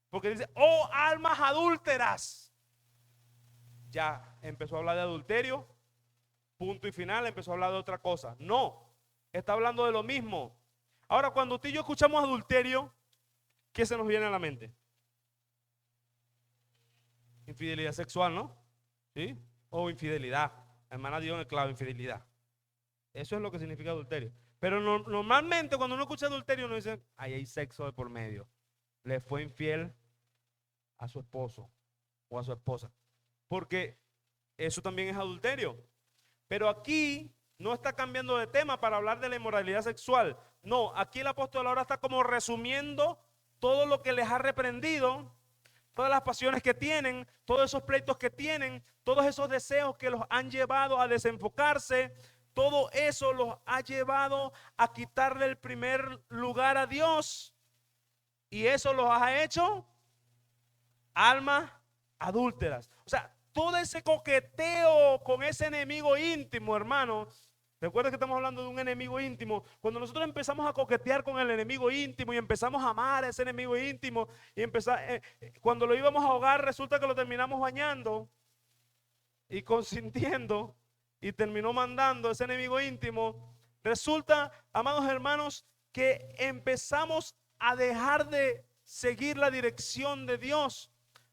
Porque dice, oh almas adúlteras. ya empezó a hablar de adulterio, punto y final, empezó a hablar de otra cosa. No, está hablando de lo mismo. Ahora, cuando usted y yo escuchamos adulterio, ¿qué se nos viene a la mente? Infidelidad sexual, ¿no? ¿Sí? O infidelidad. Hermana dio en el clavo, infidelidad. Eso es lo que significa adulterio. Pero normalmente cuando uno escucha adulterio, uno dice, ahí hay sexo de por medio. Le fue infiel a su esposo o a su esposa. Porque eso también es adulterio. Pero aquí no está cambiando de tema para hablar de la inmoralidad sexual. No, aquí el apóstol ahora está como resumiendo todo lo que les ha reprendido, todas las pasiones que tienen, todos esos pleitos que tienen, todos esos deseos que los han llevado a desenfocarse. Todo eso los ha llevado a quitarle el primer lugar a Dios. Y eso los ha hecho almas adúlteras. O sea, todo ese coqueteo con ese enemigo íntimo, hermano. Recuerda que estamos hablando de un enemigo íntimo. Cuando nosotros empezamos a coquetear con el enemigo íntimo y empezamos a amar a ese enemigo íntimo y cuando lo íbamos a ahogar, resulta que lo terminamos bañando y consintiendo y terminó mandando a ese enemigo íntimo. Resulta, amados hermanos, que empezamos a dejar de seguir la dirección de Dios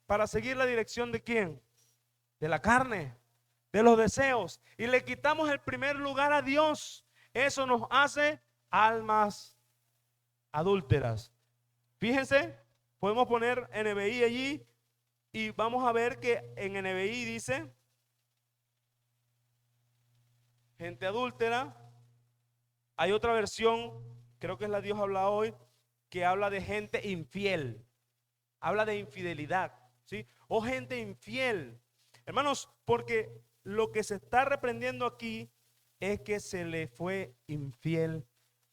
para seguir la dirección de ¿quién? De la carne, de los deseos, y le quitamos el primer lugar a Dios. Eso nos hace almas adúlteras. Fíjense, podemos poner NBI allí y vamos a ver que en NBI dice gente adúltera. Hay otra versión, creo que es la Dios habla hoy, que habla de gente infiel, habla de infidelidad, ¿sí? O gente infiel. Hermanos, porque lo que se está reprendiendo aquí es que se le fue infiel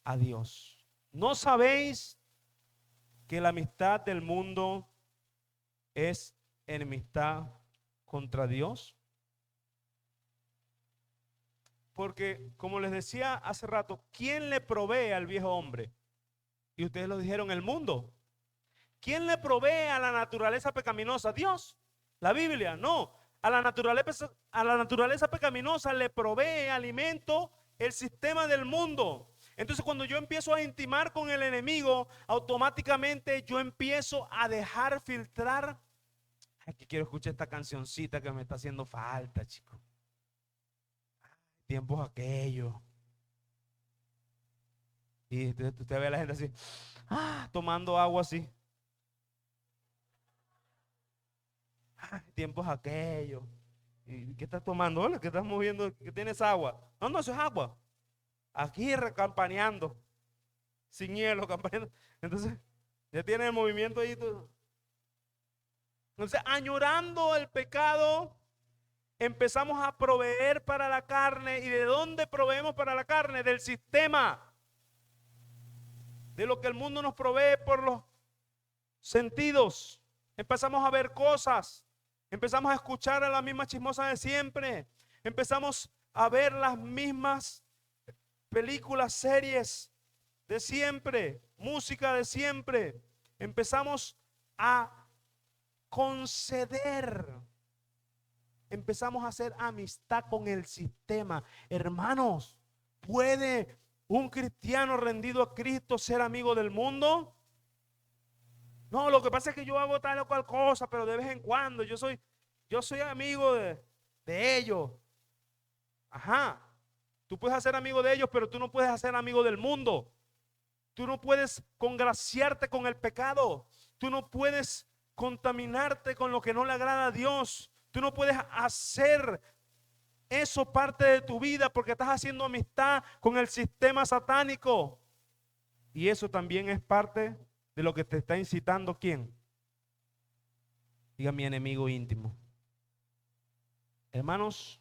a Dios. ¿No sabéis que la amistad del mundo es enemistad contra Dios? Porque, como les decía hace rato, ¿quién le provee al viejo hombre? Y ustedes lo dijeron, el mundo. ¿Quién le provee a la naturaleza pecaminosa? Dios. La Biblia, no. A la naturaleza pecaminosa le provee alimento el sistema del mundo. Entonces, cuando yo empiezo a intimar con el enemigo, automáticamente yo empiezo a dejar filtrar. Aquí quiero escuchar esta cancioncita que me está haciendo falta, chicos. Tiempos aquellos. Y usted ve a la gente así, tomando agua así. Tiempos aquellos. ¿Y qué estás tomando? Hola, ¿qué estás moviendo? ¿Qué tienes agua? No, no, eso es agua. Aquí recampaneando. Sin hielo, campaneando. Entonces, ya tiene el movimiento ahí. Entonces, añorando el pecado, empezamos a proveer para la carne. ¿Y de dónde proveemos para la carne? Del sistema. De lo que el mundo nos provee por los sentidos. Empezamos a ver cosas. Empezamos a escuchar a la misma chismosa de siempre. Empezamos a ver las mismas películas, series de siempre, música de siempre. Empezamos a conceder. Empezamos a hacer amistad con el sistema. Hermanos, ¿puede un cristiano rendido a Cristo ser amigo del mundo? No, lo que pasa es que yo hago tal o cual cosa, pero de vez en cuando yo soy amigo de ellos. Ajá. Tú puedes hacer amigo de ellos, pero tú no puedes hacer amigo del mundo. Tú no puedes congraciarte con el pecado. Tú no puedes contaminarte con lo que no le agrada a Dios. Tú no puedes hacer eso parte de tu vida porque estás haciendo amistad con el sistema satánico. Y eso también es parte de lo que te está incitando, ¿quién? Diga, mi enemigo íntimo. Hermanos,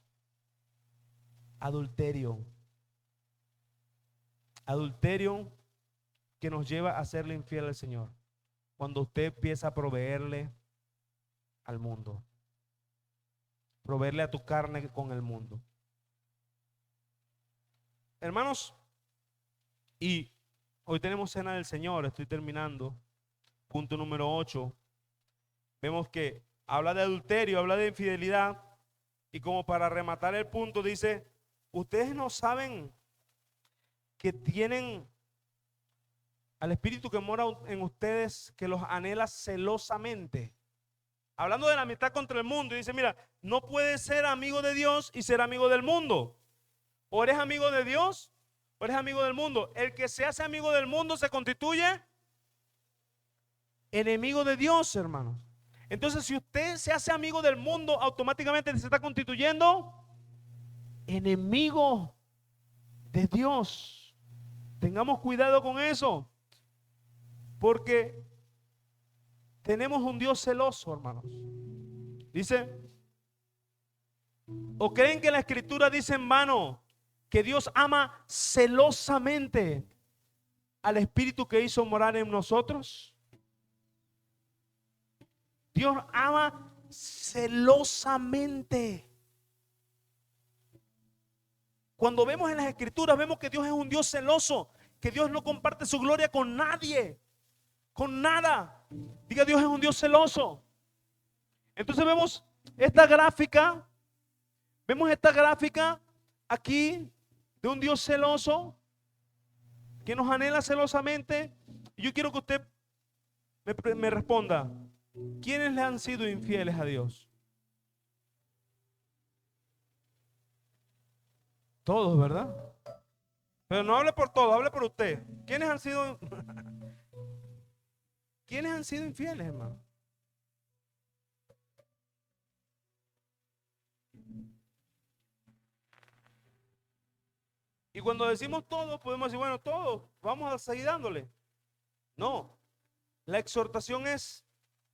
adulterio. Adulterio que nos lleva a serle infiel al Señor. Cuando usted empieza a proveerle al mundo. Proveerle a tu carne con el mundo. Hermanos, y hoy tenemos cena del Señor, estoy terminando. Punto número 8. Vemos que habla de adulterio, habla de infidelidad, Y como para rematar el punto, dice, ustedes no saben que tienen al Espíritu que mora en ustedes, que los anhela celosamente. Hablando de la amistad contra el mundo, y dice, mira, no puedes ser amigo de Dios y ser amigo del mundo. O eres amigo de Dios o eres amigo del mundo. El que se hace amigo del mundo se constituye enemigo de Dios, hermanos. Entonces, si usted se hace amigo del mundo, automáticamente se está constituyendo enemigo de Dios. Tengamos cuidado con eso, porque tenemos un Dios celoso, hermanos. Dice, ¿o creen que la Escritura dice en vano que Dios ama celosamente al Espíritu que hizo morar en nosotros? Dios ama celosamente. Cuando vemos en las Escrituras, vemos que Dios es un Dios celoso, que Dios no comparte su gloria con nadie, con nada. Diga, Dios es un Dios celoso. Entonces vemos esta gráfica aquí de un Dios celoso que nos anhela celosamente. Y yo quiero que usted me responda, ¿quiénes le han sido infieles a Dios? Todos, ¿verdad? Pero no hable por todos, hable por usted. ¿Quiénes han sido infieles, hermano? Y cuando decimos todos, podemos decir, bueno, todos, vamos a seguir dándole. No, la exhortación es,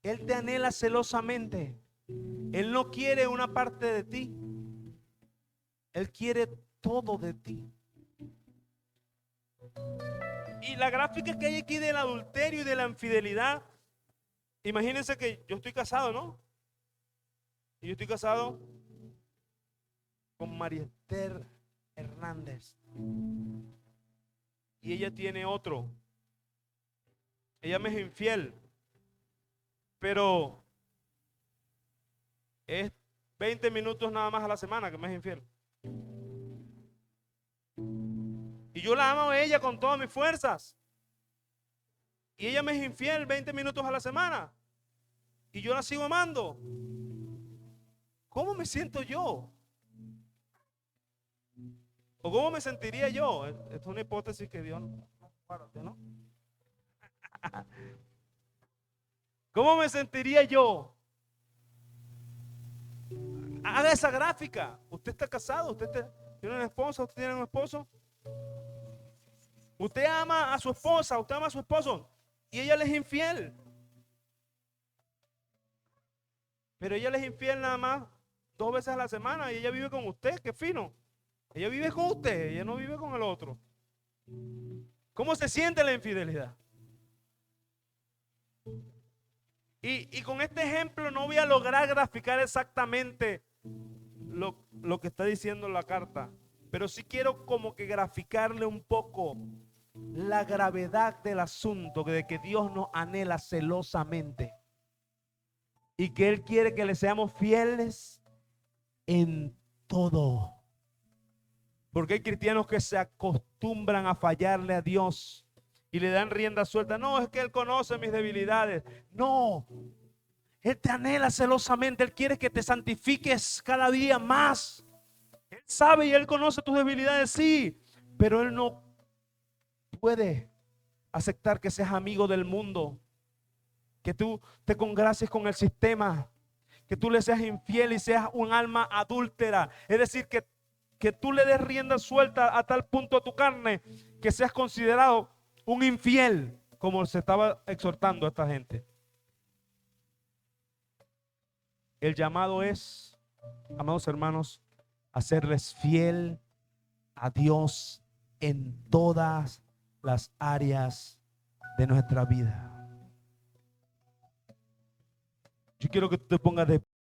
Él te anhela celosamente. Él no quiere una parte de ti. Él quiere todo de ti. Y la gráfica que hay aquí del adulterio y de la infidelidad, imagínense que yo estoy casado, ¿no? Y yo estoy casado con María Esther Hernández. Y ella tiene otro. Ella me es infiel. Pero es 20 minutos nada más a la semana que me es infiel. Y yo la amo a ella con todas mis fuerzas. Y ella me es infiel 20 minutos a la semana. Y yo la sigo amando. ¿Cómo me siento yo? ¿O cómo me sentiría yo? Es una hipótesis que Dios no. ¿Cómo me sentiría yo? Haga esa gráfica. Usted está casado, tiene una esposa, usted tiene un esposo. Usted ama a su esposa, usted ama a su esposo y ella le es infiel. Pero ella le es infiel nada más 2 veces a la semana y ella vive con usted, qué fino. Ella vive con usted, ella no vive con el otro. ¿Cómo se siente la infidelidad? Y con este ejemplo no voy a lograr graficar exactamente lo que está diciendo la carta, pero sí quiero como que graficarle un poco la gravedad del asunto, de que Dios nos anhela celosamente y que Él quiere que le seamos fieles en todo. Porque hay cristianos que se acostumbran a fallarle a Dios y le dan rienda suelta. No, es que Él conoce mis debilidades. No, Él te anhela celosamente. Él quiere que te santifiques cada día más. Él sabe y Él conoce tus debilidades, sí, pero Él no puede aceptar que seas amigo del mundo, que tú te congracies con el sistema, que tú le seas infiel y seas un alma adúltera. Es decir, que tú le des rienda suelta a tal punto a tu carne que seas considerado un infiel, como se estaba exhortando a esta gente. El llamado es, amados hermanos, a serles fiel a Dios en todas las áreas de nuestra vida. Yo quiero que tú te pongas de